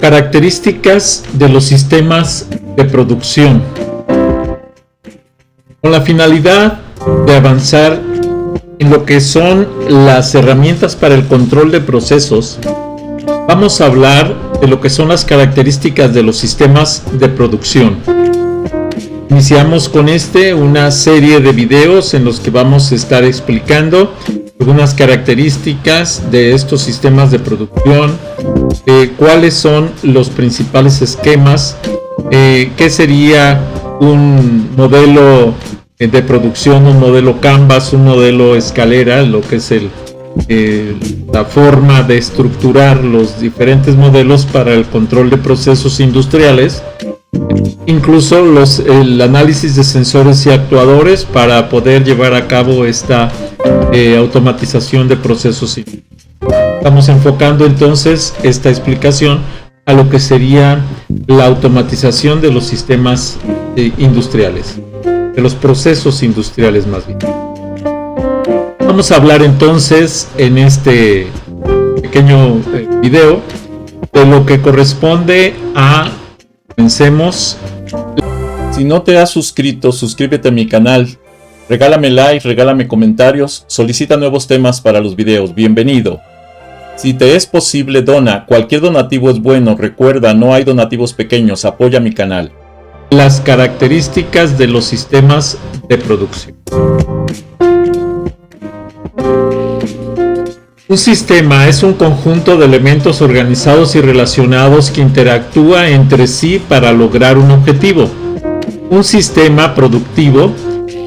Características de los sistemas de producción. Con la finalidad de avanzar en lo que son las herramientas para el control de procesos, vamos a hablar de lo que son las características de los sistemas de producción. Iniciamos con una serie de videos en los que vamos a estar explicando algunas características de estos sistemas de producción, cuáles son los principales esquemas, qué sería un modelo de producción, un modelo Canvas, un modelo escalera, lo que es la forma de estructurar los diferentes modelos para el control de procesos industriales, incluso el análisis de sensores y actuadores para poder llevar a cabo esta automatización de procesos. Estamos enfocando entonces esta explicación a lo que sería la automatización de los sistemas industriales, de los procesos industriales más bien. Vamos a hablar entonces en este pequeño video de lo que corresponde a... Comencemos. Si no te has suscrito, suscríbete a mi canal. Regálame like, regálame comentarios, solicita nuevos temas para los videos. Bienvenido. Si te es posible, dona. Cualquier donativo es bueno. Recuerda, no hay donativos pequeños. Apoya mi canal. Las características de los sistemas de producción. Un sistema es un conjunto de elementos organizados y relacionados que interactúa entre sí para lograr un objetivo. Un sistema productivo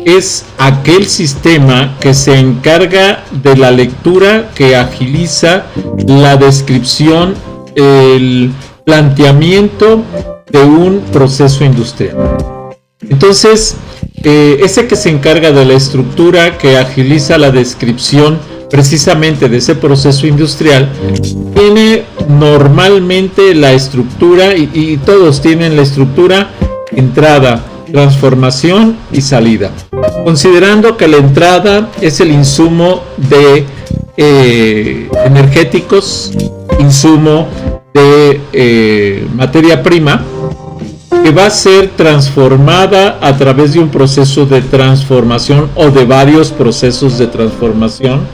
es aquel sistema que se encarga de la lectura, que agiliza la descripción, el planteamiento de un proceso industrial. Entonces, ese que se encarga de la estructura, que agiliza la descripción precisamente de ese proceso industrial, tiene normalmente la estructura, y todos tienen la estructura: entrada, transformación y salida. Considerando que la entrada es el insumo de energéticos, insumo de materia prima, que va a ser transformada a través de un proceso de transformación o de varios procesos de transformación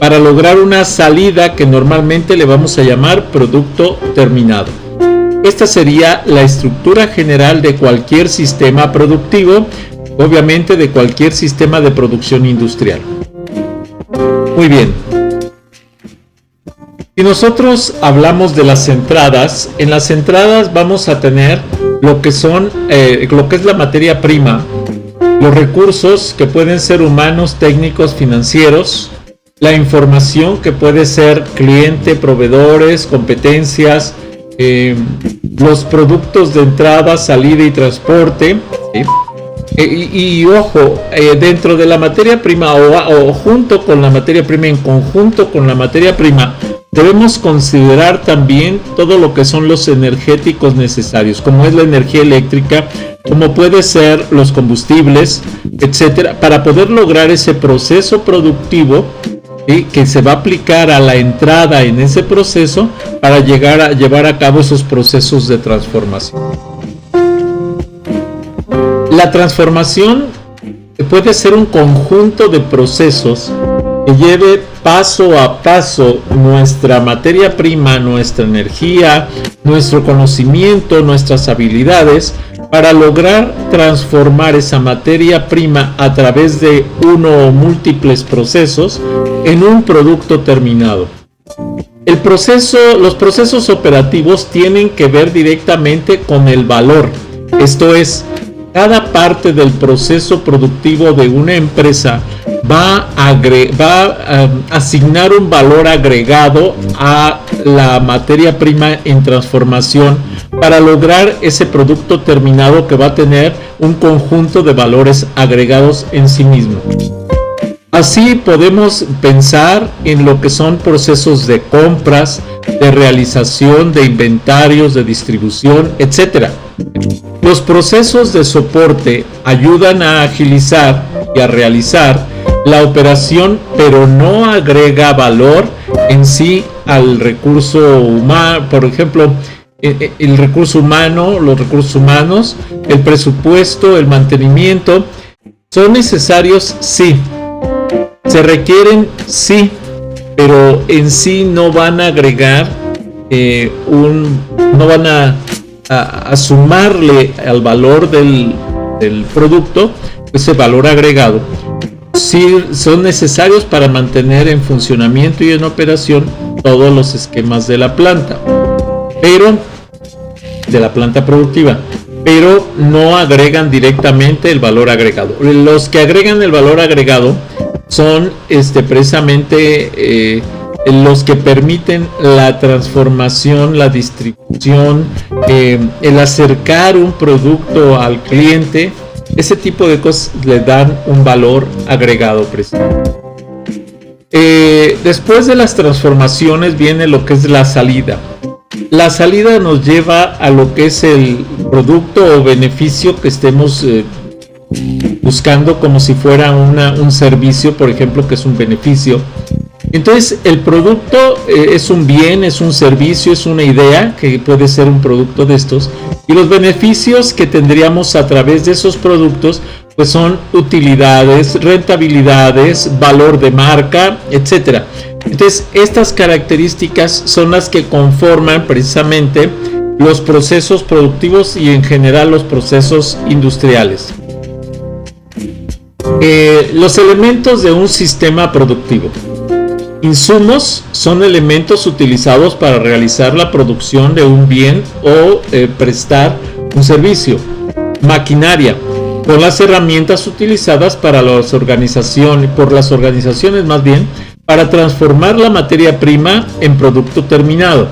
para lograr una salida que normalmente le vamos a llamar producto terminado. Esta sería la estructura general de cualquier sistema productivo, obviamente de cualquier sistema de producción industrial. Muy bien. Si nosotros hablamos de las entradas, en las entradas vamos a tener lo que es la materia prima, los recursos que pueden ser humanos, técnicos, financieros, la información que puede ser cliente, proveedores, competencias, los productos de entrada, salida y transporte, ¿sí? Y ojo, dentro de la materia prima o junto con la materia prima, en conjunto con la materia prima, debemos considerar también todo lo que son los energéticos necesarios, como es la energía eléctrica, como puede ser los combustibles, etcétera, para poder lograr ese proceso productivo, ¿sí?, que se va a aplicar a la entrada en ese proceso para llevar a cabo esos procesos de transformación. La transformación puede ser un conjunto de procesos que lleve paso a paso nuestra materia prima, nuestra energía, nuestro conocimiento, nuestras habilidades, para lograr transformar esa materia prima a través de uno o múltiples procesos en un producto terminado. Los procesos operativos tienen que ver directamente con el valor. Esto es, cada parte del proceso productivo de una empresa va a asignar un valor agregado a la materia prima en transformación para lograr ese producto terminado que va a tener un conjunto de valores agregados en sí mismo. Así podemos pensar en lo que son procesos de compras, de realización, de inventarios, de distribución, etc. Los procesos de soporte ayudan a agilizar y a realizar la operación, pero no agrega valor en sí al recurso humano. Por ejemplo, el recurso humano, los recursos humanos, el presupuesto, el mantenimiento. ¿Son necesarios? Sí. ¿Se requieren? Sí. Pero en sí no van a agregar no van a sumarle al valor del producto ese valor agregado. Sí son necesarios para mantener en funcionamiento y en operación todos los esquemas de la planta, pero de la planta productiva, pero no agregan directamente el valor agregado. Los que agregan el valor agregado son precisamente los que permiten la transformación, la distribución, el acercar un producto al cliente. Ese tipo de cosas le dan un valor agregado precisamente. Después de las transformaciones viene lo que es la salida. La salida nos lleva a lo que es el producto o beneficio que estemos buscando, como si fuera un servicio, por ejemplo, que es un beneficio. Entonces el producto es un bien, es un servicio, es una idea que puede ser un producto de estos, y los beneficios que tendríamos a través de esos productos pues son utilidades, rentabilidades, valor de marca, etcétera. Entonces estas características son las que conforman precisamente los procesos productivos y en general los procesos industriales. Los elementos de un sistema productivo. Insumos son elementos utilizados para realizar la producción de un bien o prestar un servicio. Maquinaria son las herramientas utilizadas por las organizaciones más bien, para transformar la materia prima en producto terminado.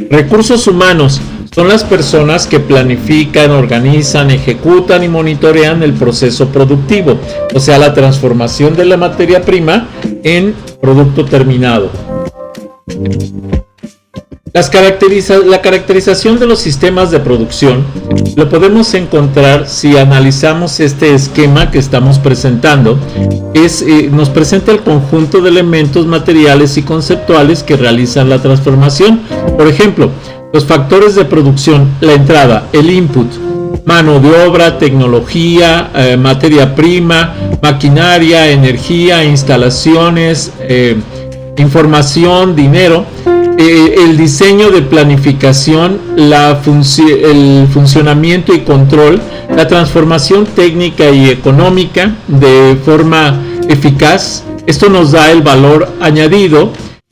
Recursos humanos son las personas que planifican, organizan, ejecutan y monitorean el proceso productivo, o sea, la transformación de la materia prima en producto terminado. La caracterización de los sistemas de producción lo podemos encontrar si analizamos este esquema que estamos presentando. Nos presenta el conjunto de elementos materiales y conceptuales que realizan la transformación. Por ejemplo, los factores de producción: la entrada, el input, mano de obra, tecnología, materia prima, maquinaria, energía, instalaciones, información, dinero, el diseño de planificación, el funcionamiento y control, la transformación técnica y económica de forma eficaz. Esto nos da el valor añadido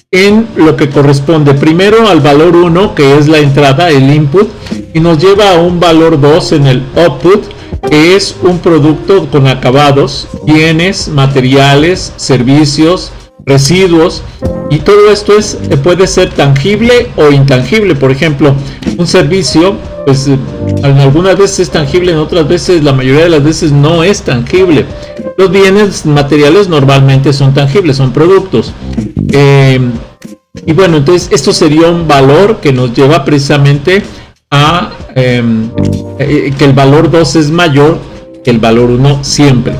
en lo que corresponde primero al valor 1, que es la entrada, el input, y nos lleva a un valor 2 en el output, que es un producto con acabados, bienes, materiales, servicios, residuos, y todo esto puede ser tangible o intangible. Por ejemplo, un servicio, pues en algunas veces es tangible, en otras veces, la mayoría de las veces, no es tangible. Los bienes materiales normalmente son tangibles, son productos. Y bueno, entonces esto sería un valor que nos lleva precisamente a que el valor 2 es mayor que el valor 1 siempre.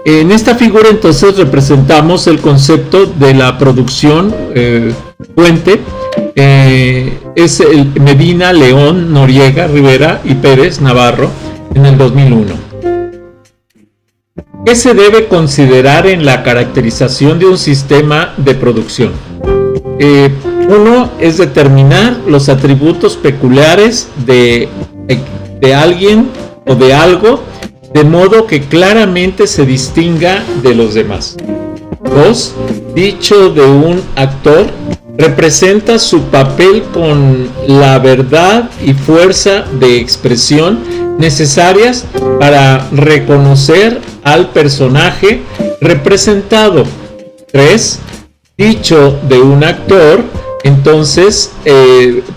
En esta figura entonces representamos el concepto de la producción fuente. Es el Medina, León, Noriega, Rivera y Pérez Navarro en el 2001. ¿Qué se debe considerar en la caracterización de un sistema de producción? Uno es determinar los atributos peculiares de alguien o de algo, de modo que claramente se distinga de los demás. 2. Dicho de un actor representa su papel con la verdad y fuerza de expresión necesarias para reconocer al personaje representado. 3. Dicho de un actor, entonces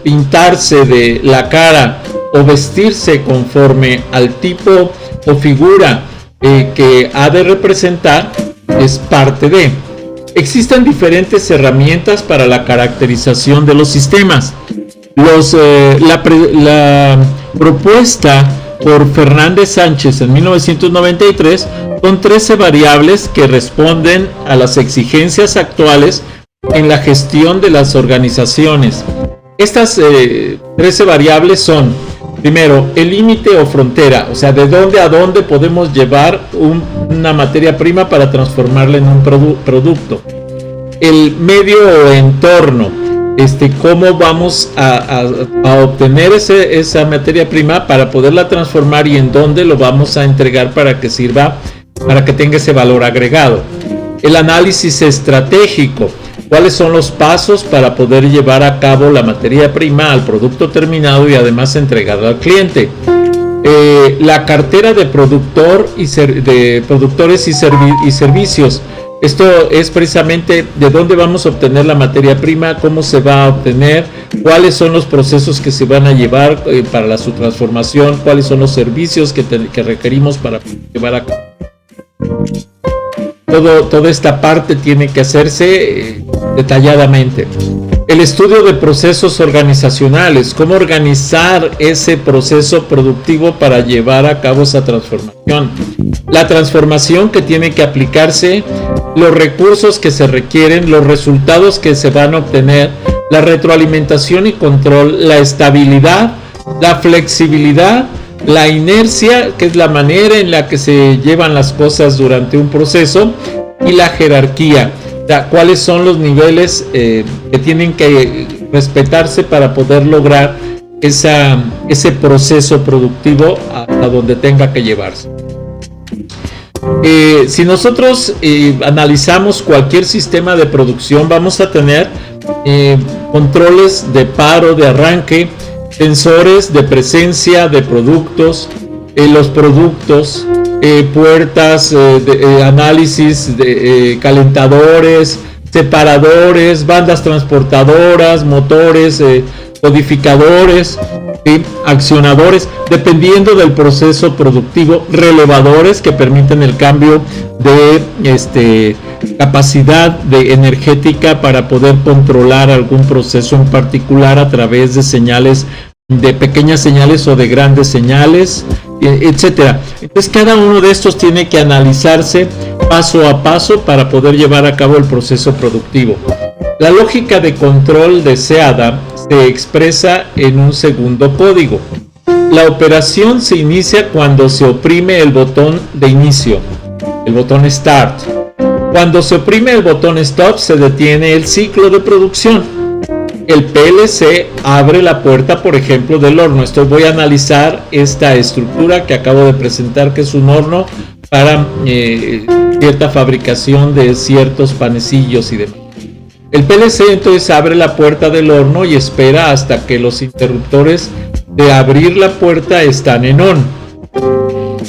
pintarse de la cara o vestirse conforme al tipo o figura que ha de representar es parte de. Existen diferentes herramientas para la caracterización de los sistemas. La propuesta por Fernández Sánchez en 1993 son 13 variables que responden a las exigencias actuales en la gestión de las organizaciones. Estas 13 variables son, primero, el límite o frontera, o sea, de dónde a dónde podemos llevar una materia prima para transformarla en un producto. El medio o entorno, cómo vamos a obtener esa materia prima para poderla transformar y en dónde lo vamos a entregar para que sirva, para que tenga ese valor agregado. El análisis estratégico, cuáles son los pasos para poder llevar a cabo la materia prima al producto terminado y además entregarlo al cliente. La cartera de productores y servicios. Esto es precisamente de dónde vamos a obtener la materia prima, cómo se va a obtener, cuáles son los procesos que se van a llevar para su transformación, cuáles son los servicios que requerimos para llevar a cabo. Toda esta parte tiene que hacerse detalladamente. El estudio de procesos organizacionales, cómo organizar ese proceso productivo para llevar a cabo esa transformación. La transformación que tiene que aplicarse, los recursos que se requieren, los resultados que se van a obtener, la retroalimentación y control, la estabilidad, la flexibilidad, la inercia, que es la manera en la que se llevan las cosas durante un proceso, y la jerarquía. ¿Cuáles son los niveles que tienen que respetarse para poder lograr ese proceso productivo a donde tenga que llevarse? Si nosotros analizamos cualquier sistema de producción, vamos a tener controles de paro, de arranque, sensores de presencia de productos, los productos, puertas, análisis de calentadores, separadores, bandas transportadoras, motores, codificadores, accionadores, dependiendo del proceso productivo, relevadores que permiten el cambio de capacidad energética para poder controlar algún proceso en particular a través de señales, de pequeñas señales o de grandes señales, etcétera. Entonces cada uno de estos tiene que analizarse paso a paso para poder llevar a cabo el proceso productivo. La lógica de control deseada se expresa en un segundo código. La operación se inicia cuando se oprime el botón de inicio, el botón Start. Cuando se oprime el botón Stop, se detiene el ciclo de producción. El PLC abre la puerta, por ejemplo, del horno. Voy a analizar esta estructura que acabo de presentar, que es un horno para cierta fabricación de ciertos panecillos y demás. El PLC entonces abre la puerta del horno y espera hasta que los interruptores de abrir la puerta están en on.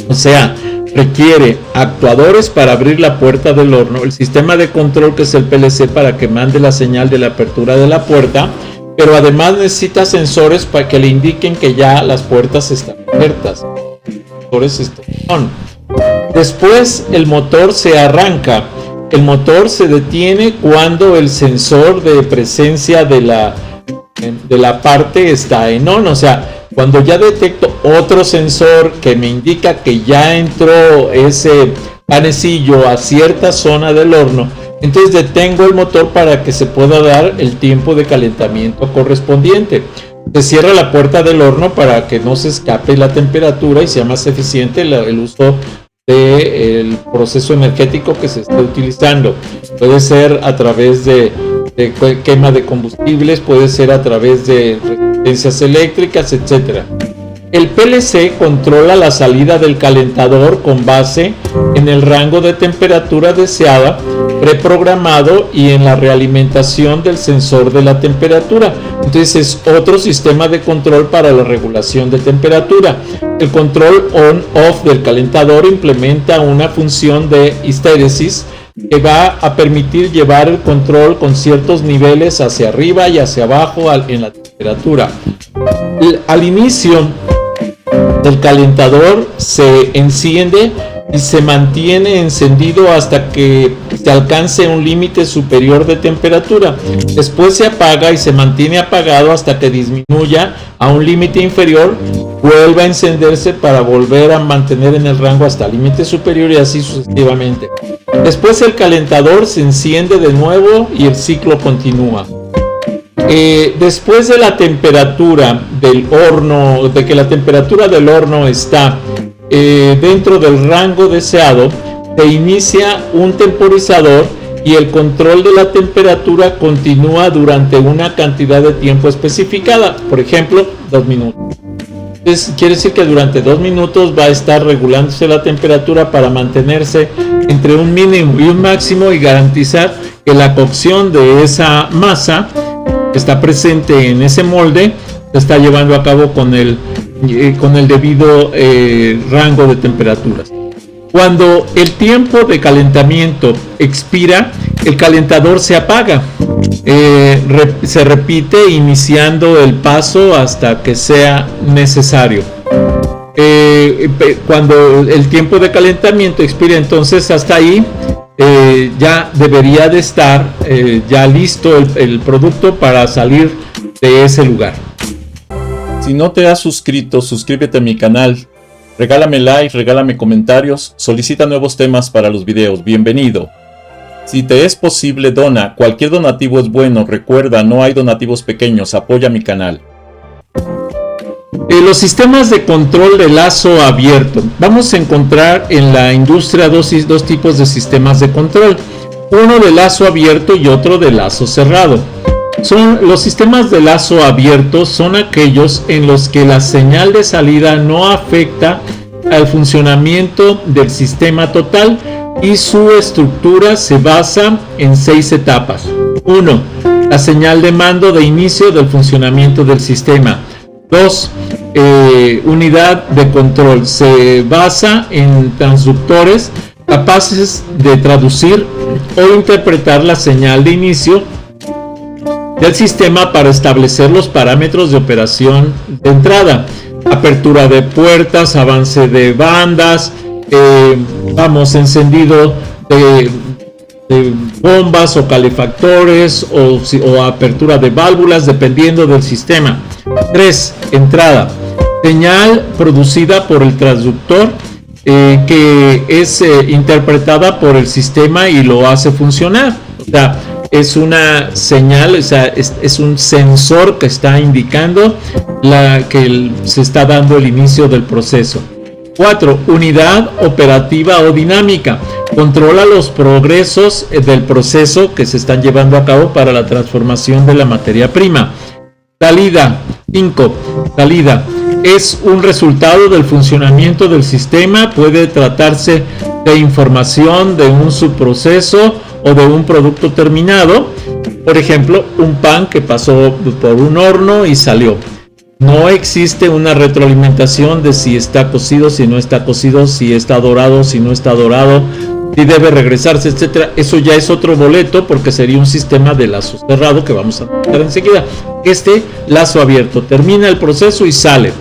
O sea, requiere actuadores para abrir la puerta del horno, el sistema de control que es el PLC para que mande la señal de la apertura de la puerta, pero además necesita sensores para que le indiquen que ya las puertas están abiertas. Los sensores están on. Después el motor se arranca. El motor se detiene cuando el sensor de presencia de la parte está en on, o sea, cuando ya detecto otro sensor que me indica que ya entró ese panecillo a cierta zona del horno, entonces detengo el motor para que se pueda dar el tiempo de calentamiento correspondiente. Se cierra la puerta del horno para que no se escape la temperatura y sea más eficiente el uso del proceso energético que se esté utilizando. Puede ser a través de quema de combustibles, puede ser a través de resistencias eléctricas, etc. El PLC controla la salida del calentador con base en el rango de temperatura deseada, preprogramado, y en la realimentación del sensor de la temperatura. Entonces es otro sistema de control para la regulación de temperatura. El control on-off del calentador implementa una función de histéresis que va a permitir llevar el control con ciertos niveles hacia arriba y hacia abajo en la temperatura. Al inicio del calentador se enciende y se mantiene encendido hasta que se alcance un límite superior de temperatura. Después se apaga y se mantiene apagado hasta que disminuya a un límite inferior, vuelve a encenderse para volver a mantener en el rango hasta el límite superior y así sucesivamente. Después el calentador se enciende de nuevo y el ciclo continúa. después de la temperatura del horno, de que la temperatura del horno está dentro del rango deseado, se inicia un temporizador y el control de la temperatura continúa durante una cantidad de tiempo especificada, por ejemplo, 2 minutos. Entonces, quiere decir que durante 2 minutos va a estar regulándose la temperatura para mantenerse entre un mínimo y un máximo y garantizar que la cocción de esa masa que está presente en ese molde se está llevando a cabo con el debido rango de temperaturas. Cuando el tiempo de calentamiento expira, el calentador se apaga. Se repite iniciando el paso hasta que sea necesario. Cuando el tiempo de calentamiento expira, entonces hasta ahí ya debería de estar ya listo el producto para salir de ese lugar. Si no te has suscrito, suscríbete a mi canal. Regálame like, regálame comentarios, solicita nuevos temas para los videos. Bienvenido. Si te es posible, dona. Cualquier donativo es bueno. Recuerda, no hay donativos pequeños. Apoya mi canal. Los sistemas de control de lazo abierto. Vamos a encontrar en la industria dos tipos de sistemas de control. Uno de lazo abierto y otro de lazo cerrado. Los sistemas de lazo abierto son aquellos en los que la señal de salida no afecta al funcionamiento del sistema total y su estructura se basa en 6 etapas. 1. La señal de mando de inicio del funcionamiento del sistema. 2. Unidad de control. Se basa en transductores capaces de traducir o interpretar la señal de inicio del sistema para establecer los parámetros de operación de entrada, apertura de puertas, avance de bandas, encendido de bombas o calefactores o apertura de válvulas dependiendo del sistema. 3. Entrada. Señal producida por el transductor que es interpretada por el sistema y lo hace funcionar. O sea, es una señal, o sea, es un sensor que está indicando que se está dando el inicio del proceso. 4. Unidad operativa o dinámica. Controla los progresos del proceso que se están llevando a cabo para la transformación de la materia prima. Salida. 5. Salida. Es un resultado del funcionamiento del sistema. Puede tratarse de información de un subproceso o de un producto terminado. Por ejemplo, un pan que pasó por un horno y salió. No existe una retroalimentación de si está cocido, si no está cocido, si está dorado, si no está dorado, si debe regresarse, etcétera. Eso ya es otro boleto porque sería un sistema de lazo cerrado que vamos a ver enseguida. Este lazo abierto termina el proceso y sale.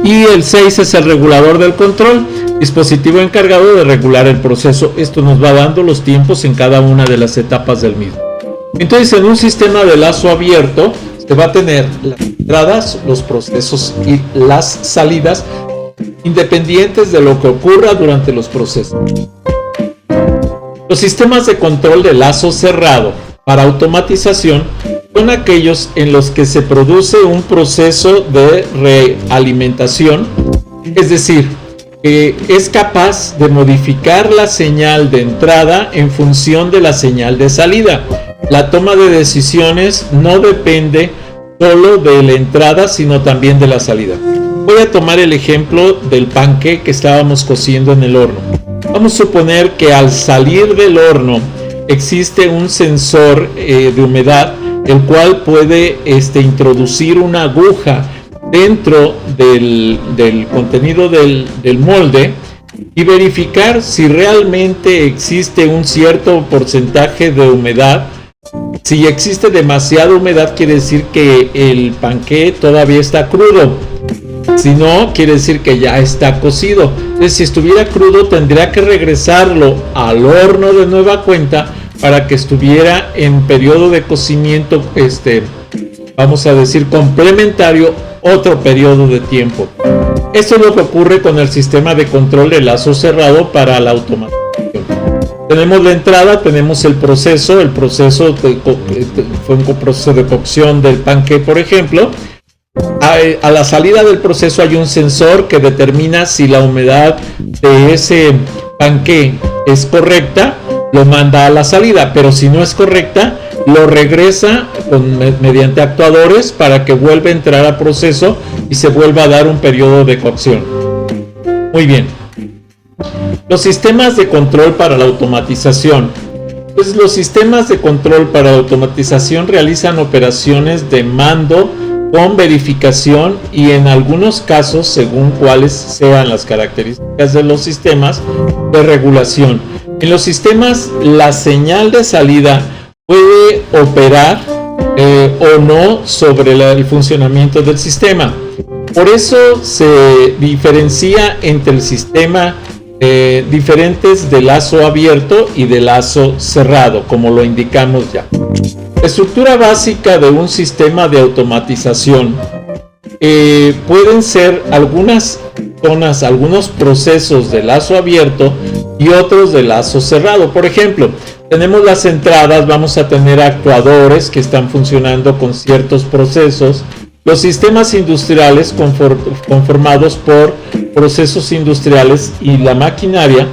Y el 6 es el regulador del control, dispositivo encargado de regular el proceso. Esto nos va dando los tiempos en cada una de las etapas del mismo. Entonces, en un sistema de lazo abierto se va a tener las entradas, los procesos y las salidas independientes de lo que ocurra durante los procesos. Los sistemas de control de lazo cerrado para automatización son aquellos en los que se produce un proceso de realimentación, es decir, que es capaz de modificar la señal de entrada en función de la señal de salida. La toma de decisiones no depende solo de la entrada, sino también de la salida. Voy a tomar el ejemplo del panqué que estábamos cociendo en el horno. Vamos a suponer que al salir del horno existe un sensor de humedad, el cual puede introducir una aguja dentro del contenido del molde y verificar si realmente existe un cierto porcentaje de humedad. Si existe demasiada humedad, quiere decir que el panqué todavía está crudo. Si no, quiere decir que ya está cocido. Entonces, si estuviera crudo, tendría que regresarlo al horno de nueva cuenta para que estuviera en periodo de cocimiento, vamos a decir, complementario, otro periodo de tiempo. Esto es lo que ocurre con el sistema de control de lazo cerrado para la automatización. Tenemos la entrada, tenemos el proceso fue un proceso de cocción del panqué, por ejemplo. A la salida del proceso hay un sensor que determina si la humedad de ese panqué es correcta, lo manda a la salida, pero si no es correcta, lo regresa mediante actuadores para que vuelva a entrar al proceso y se vuelva a dar un periodo de cocción. Muy bien. Los sistemas de control para la automatización. Pues los sistemas de control para la automatización realizan operaciones de mando con verificación y en algunos casos, según cuáles sean las características de los sistemas, de regulación. En los sistemas, la señal de salida puede operar o no sobre el funcionamiento del sistema. Por eso se diferencia entre el sistema diferentes de lazo abierto y de lazo cerrado, como lo indicamos ya. La estructura básica de un sistema de automatización pueden ser algunas zonas, algunos procesos de lazo abierto y otros de lazo cerrado. Por ejemplo, tenemos las entradas, vamos a tener actuadores que están funcionando con ciertos procesos. Los sistemas industriales conformados por procesos industriales y la maquinaria,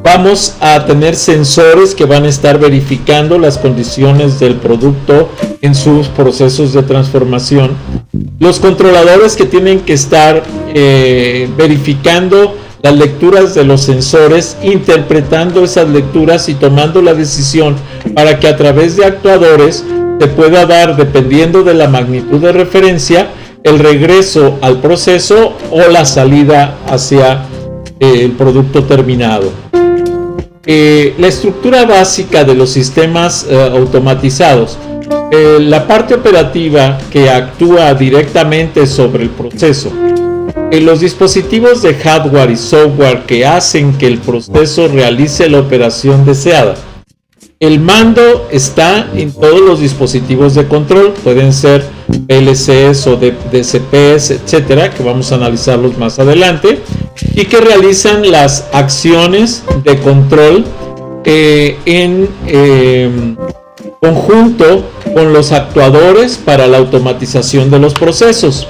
vamos a tener sensores que van a estar verificando las condiciones del producto en sus procesos de transformación. Los controladores que tienen que estar verificando las lecturas de los sensores, interpretando esas lecturas y tomando la decisión para que a través de actuadores se pueda dar, dependiendo de la magnitud de referencia, el regreso al proceso o la salida hacia el producto terminado. La estructura básica de los sistemas automatizados. La parte operativa que actúa directamente sobre el proceso. Los dispositivos de hardware y software que hacen que el proceso realice la operación deseada. El mando está en todos los dispositivos de control, pueden ser PLCs o DCPs, etcétera, que vamos a analizarlos más adelante, y que realizan las acciones de control en conjunto con los actuadores para la automatización de los procesos.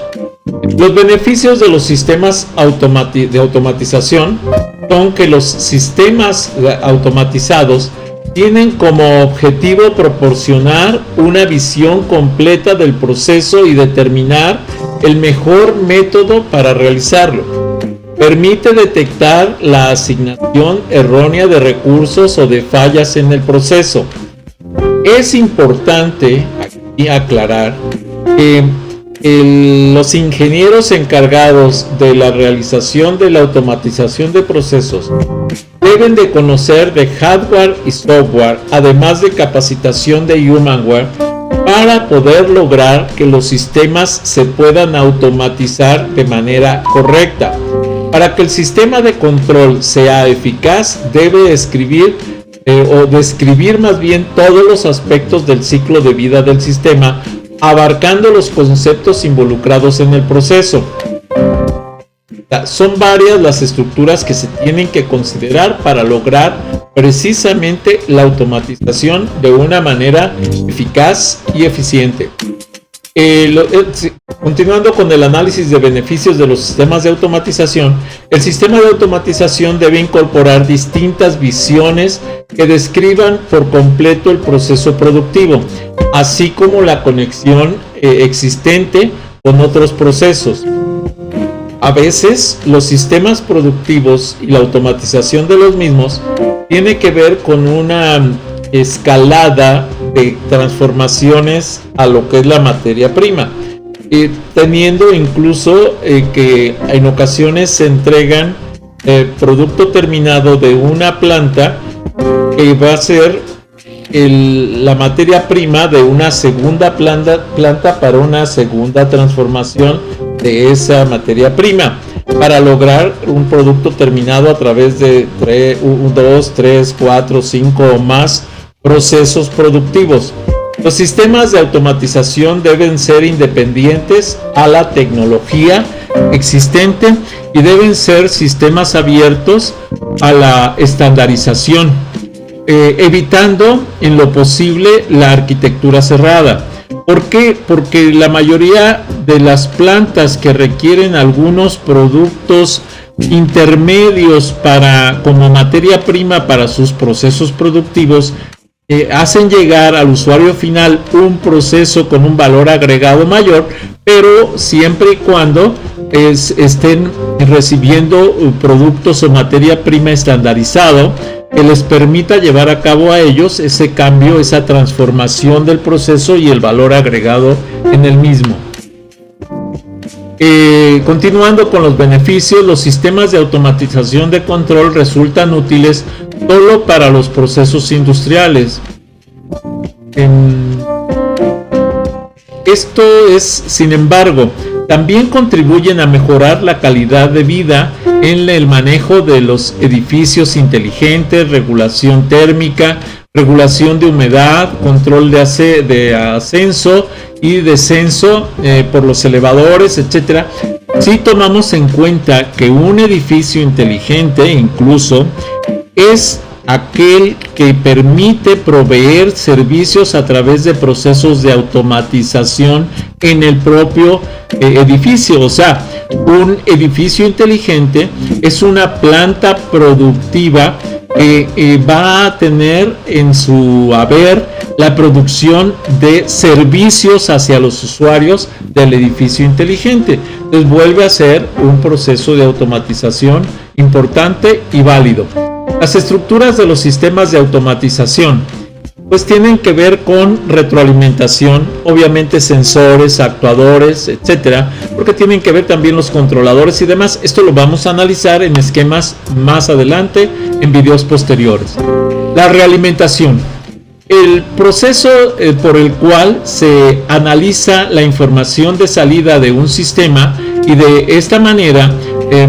Los beneficios de los sistemas de automatización son que los sistemas automatizados tienen como objetivo proporcionar una visión completa del proceso y determinar el mejor método para realizarlo. Permite detectar la asignación errónea de recursos o de fallas en el proceso. Es importante aquí aclarar que los ingenieros encargados de la realización de la automatización de procesos deben de conocer de hardware y software, además de capacitación de humanware, para poder lograr que los sistemas se puedan automatizar de manera correcta. Para que el sistema de control sea eficaz, debe describir más bien todos los aspectos del ciclo de vida del sistema, abarcando los conceptos involucrados en el proceso. Son varias las estructuras que se tienen que considerar para lograr precisamente la automatización de una manera eficaz y eficiente. Continuando con el análisis de beneficios de los sistemas de automatización, el sistema de automatización debe incorporar distintas visiones que describan por completo el proceso productivo, así como la conexión existente con otros procesos. A veces, los sistemas productivos y la automatización de los mismos tiene que ver con una escalada de transformaciones a lo que es la materia prima, teniendo incluso que en ocasiones se entregan producto terminado de una planta que va a ser la materia prima de una segunda planta para una segunda transformación de esa materia prima, para lograr un producto terminado a través de 2, 3, 4, 5 o más procesos productivos. Los sistemas de automatización deben ser independientes a la tecnología existente y deben ser sistemas abiertos a la estandarización. evitando en lo posible la arquitectura cerrada. ¿Por qué? Porque la mayoría de las plantas que requieren algunos productos intermedios como materia prima para sus procesos productivos, hacen llegar al usuario final un proceso con un valor agregado mayor, pero siempre y cuando estén recibiendo productos o materia prima estandarizado que les permita llevar a cabo a ellos ese cambio, esa transformación del proceso y el valor agregado en el mismo. Continuando con los beneficios, los sistemas de automatización de control resultan útiles solo para los procesos industriales. Esto es, sin embargo, también contribuyen a mejorar la calidad de vida en el manejo de los edificios inteligentes, regulación térmica, regulación de humedad, control de ascenso y descenso por los elevadores, etc. Si tomamos en cuenta que un edificio inteligente incluso es aquel que permite proveer servicios a través de procesos de automatización en el propio edificio. O sea, un edificio inteligente es una planta productiva que va a tener en su haber la producción de servicios hacia los usuarios del edificio inteligente. Entonces vuelve a ser un proceso de automatización importante y válido. Las estructuras de los sistemas de automatización pues tienen que ver con retroalimentación, obviamente sensores, actuadores, etcétera, porque tienen que ver también los controladores y demás. Esto lo vamos a analizar en esquemas más adelante, en videos posteriores. La realimentación. El proceso por el cual se analiza la información de salida de un sistema y de esta manera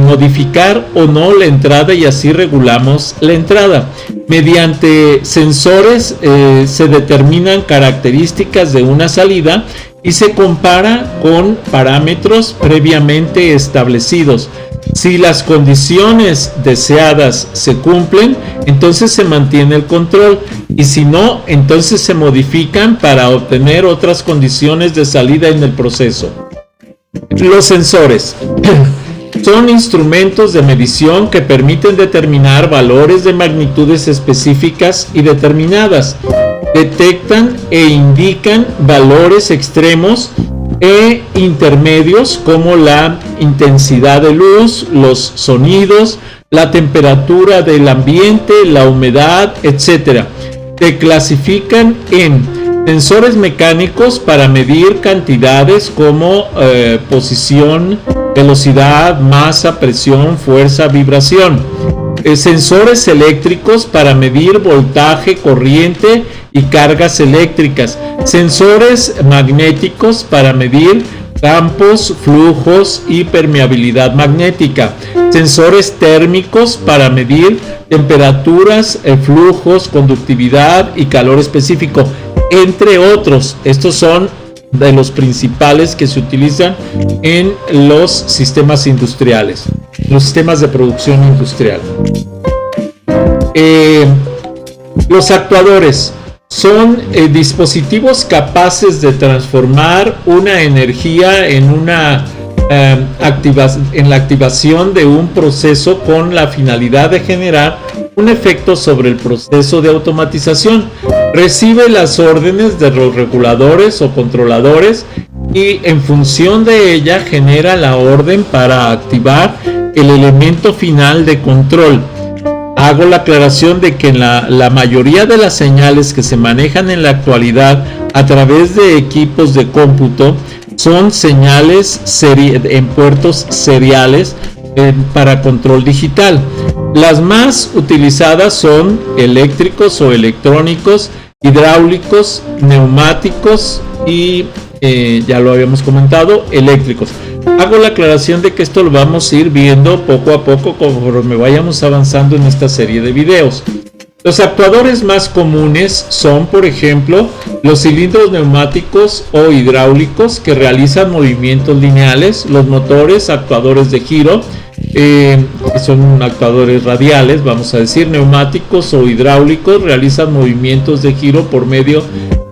modificar o no la entrada, y así regulamos la entrada. Mediante sensores se determinan características de una salida y se compara con parámetros previamente establecidos. Si las condiciones deseadas se cumplen, entonces se mantiene el control, y si no, entonces se modifican para obtener otras condiciones de salida en el proceso. Los sensores son instrumentos de medición que permiten determinar valores de magnitudes específicas y determinadas. Detectan e indican valores extremos e intermedios como la intensidad de luz, los sonidos, la temperatura del ambiente, la humedad, etc. Se clasifican en sensores mecánicos para medir cantidades como posición, velocidad, masa, presión, fuerza, vibración. Sensores eléctricos para medir voltaje, corriente y cargas eléctricas. Sensores magnéticos para medir campos, flujos y permeabilidad magnética. Sensores térmicos para medir temperaturas, flujos, conductividad y calor específico, entre otros. Estos son de los principales que se utilizan en los sistemas industriales, los sistemas de producción industrial. Los actuadores son dispositivos capaces de transformar una energía en la activación de un proceso con la finalidad de generar un efecto sobre el proceso de automatización. Recibe las órdenes de los reguladores o controladores y en función de ella genera la orden para activar el elemento final de control. Hago la aclaración de que la mayoría de las señales que se manejan en la actualidad a través de equipos de cómputo son señales en puertos seriales para control digital. Las más utilizadas son eléctricos o electrónicos, hidráulicos, neumáticos y ya lo habíamos comentado, eléctricos. Hago la aclaración de que esto lo vamos a ir viendo poco a poco conforme vayamos avanzando en esta serie de videos. Los actuadores más comunes son, por ejemplo, los cilindros neumáticos o hidráulicos que realizan movimientos lineales, los motores actuadores de giro que son actuadores radiales, vamos a decir, neumáticos o hidráulicos, realizan movimientos de giro por medio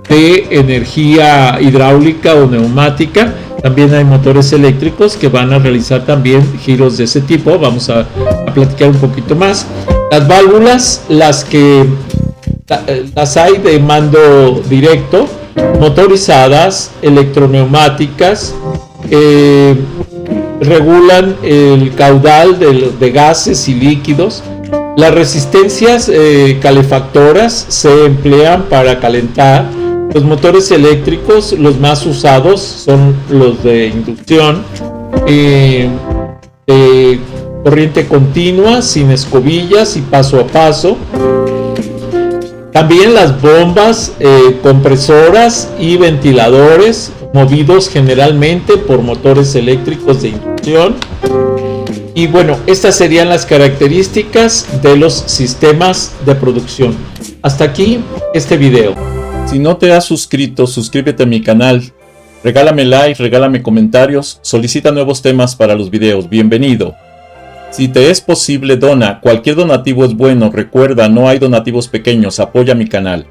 de energía hidráulica o neumática. También hay motores eléctricos que van a realizar también giros de ese tipo. Vamos a platicar un poquito más. Las válvulas, las hay de mando directo, motorizadas, electroneumáticas, regulan el caudal de gases y líquidos. Las resistencias calefactoras se emplean para calentar. Los motores eléctricos, los más usados son los de inducción, de corriente continua, sin escobillas y paso a paso. También las bombas compresoras y ventiladores, movidos generalmente por motores eléctricos de inducción. Y bueno, estas serían las características de los sistemas de producción. Hasta aquí este video. Si no te has suscrito, suscríbete a mi canal, regálame like, regálame comentarios, solicita nuevos temas para los videos, bienvenido. Si te es posible, dona, cualquier donativo es bueno, recuerda, no hay donativos pequeños, apoya mi canal.